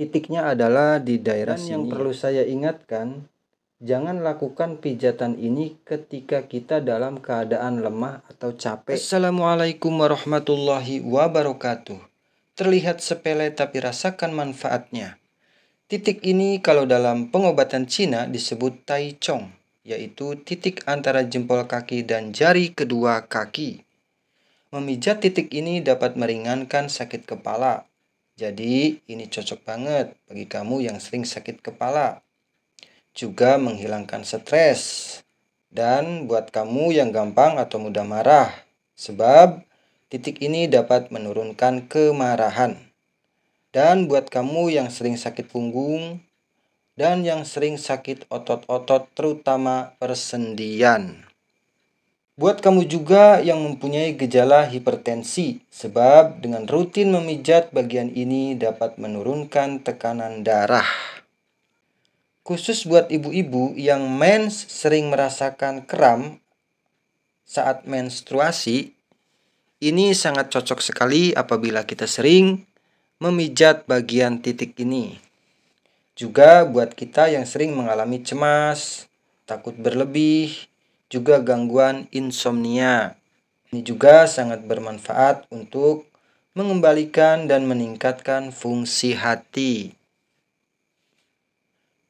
Titiknya adalah di daerah Dan sini. yang perlu saya ingatkan, jangan lakukan pijatan ini ketika kita dalam keadaan lemah atau capek. Assalamualaikum warahmatullahi wabarakatuh. Terlihat sepele tapi rasakan manfaatnya. Titik ini kalau dalam pengobatan Cina disebut Tai Chong, yaitu titik antara jempol kaki dan jari kedua kaki. Memijat titik ini dapat meringankan sakit kepala. Jadi ini cocok banget bagi kamu yang sering sakit kepala. Juga menghilangkan stres. Dan buat kamu yang gampang atau mudah marah. Sebab titik ini dapat menurunkan kemarahan. Dan buat kamu yang sering sakit punggung dan yang sering sakit otot-otot terutama persendian. Buat kamu juga yang mempunyai gejala hipertensi, sebab dengan rutin memijat bagian ini dapat menurunkan tekanan darah. Khusus buat ibu-ibu yang mens sering merasakan kram saat menstruasi, ini sangat cocok sekali apabila kita sering memijat bagian titik ini. Juga buat kita yang sering mengalami cemas, takut berlebih, juga gangguan insomnia. Ini juga sangat bermanfaat untuk mengembalikan dan meningkatkan fungsi hati.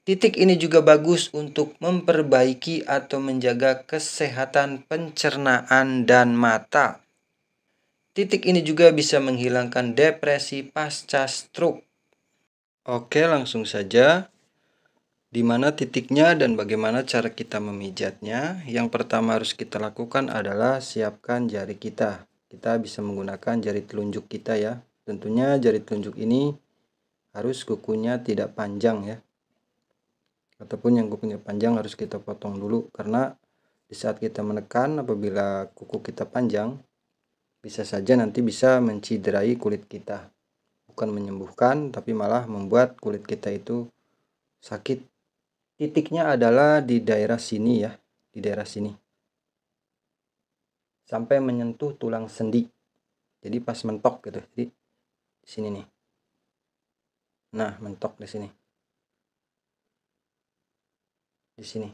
Titik ini juga bagus untuk memperbaiki atau menjaga kesehatan pencernaan dan mata. Titik ini juga bisa menghilangkan depresi pasca stroke. Oke, langsung saja. Di mana titiknya dan bagaimana cara kita memijatnya? Yang pertama harus kita lakukan adalah siapkan jari kita. Kita bisa menggunakan jari telunjuk kita ya. Tentunya jari telunjuk ini harus kukunya tidak panjang ya. Ataupun yang kukunya panjang harus kita potong dulu, karena di saat kita menekan apabila kuku kita panjang bisa saja nanti bisa menciderai kulit kita. Bukan menyembuhkan tapi malah membuat kulit kita itu sakit. Titiknya adalah di daerah sini ya, di daerah sini. Sampai menyentuh tulang sendi. Jadi pas mentok gitu. Jadi di sini nih. Nah, mentok di sini. Di sini.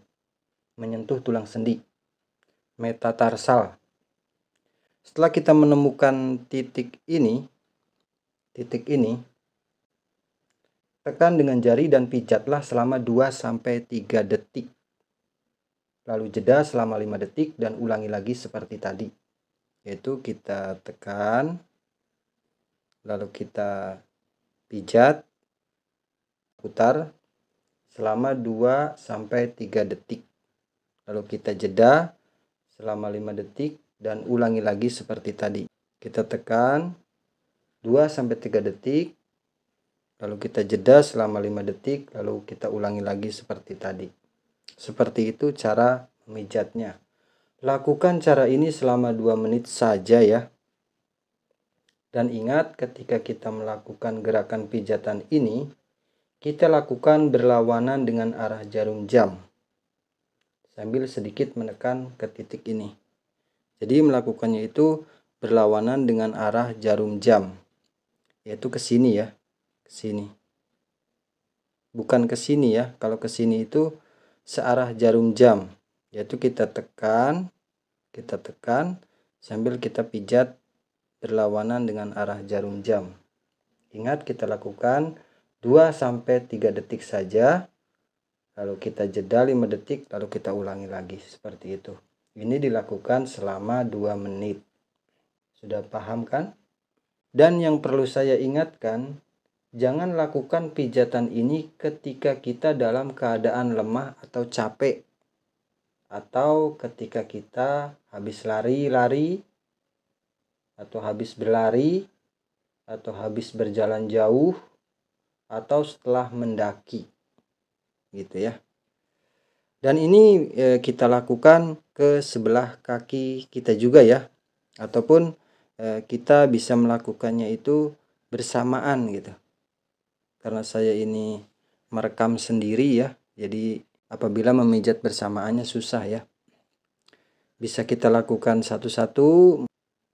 Menyentuh tulang sendi. Metatarsal. Setelah kita menemukan titik ini, tekan dengan jari dan pijatlah selama 2-3 detik. Lalu jeda selama 5 detik dan ulangi lagi seperti tadi. Yaitu kita tekan, lalu kita pijat, putar selama 2-3 detik. Lalu kita jeda selama 5 detik dan ulangi lagi seperti tadi. Kita tekan 2-3 detik. Lalu kita jeda selama 5 detik, lalu kita ulangi lagi seperti tadi. Seperti itu cara memijatnya. Lakukan cara ini selama 2 menit saja ya. Dan ingat, ketika kita melakukan gerakan pijatan ini, kita lakukan berlawanan dengan arah jarum jam. Sambil sedikit menekan ke titik ini. Jadi melakukannya itu berlawanan dengan arah jarum jam. Yaitu ke sini ya. Ke sini. Bukan ke sini ya. Kalau ke sini itu searah jarum jam. Yaitu kita tekan sambil kita pijat berlawanan dengan arah jarum jam. Ingat, kita lakukan 2-3 detik saja. Lalu kita jeda 5 detik, lalu kita ulangi lagi seperti itu. Ini dilakukan selama 2 menit. Sudah paham kan? Dan yang perlu saya ingatkan, jangan lakukan pijatan ini ketika kita dalam keadaan lemah atau capek. Atau ketika kita habis lari-lari, atau habis berlari, atau habis berjalan jauh, atau setelah mendaki. Gitu ya. Dan ini kita lakukan ke sebelah kaki kita juga ya. Ataupun kita bisa melakukannya itu bersamaan gitu. Karena saya ini merekam sendiri ya, jadi apabila memijat bersamaannya susah ya. Bisa kita lakukan satu-satu,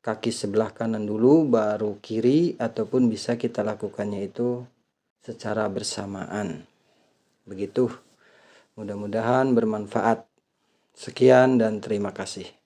kaki sebelah kanan dulu baru kiri, ataupun bisa kita lakukannya itu secara bersamaan. Begitu. Mudah-mudahan bermanfaat. Sekian dan terima kasih.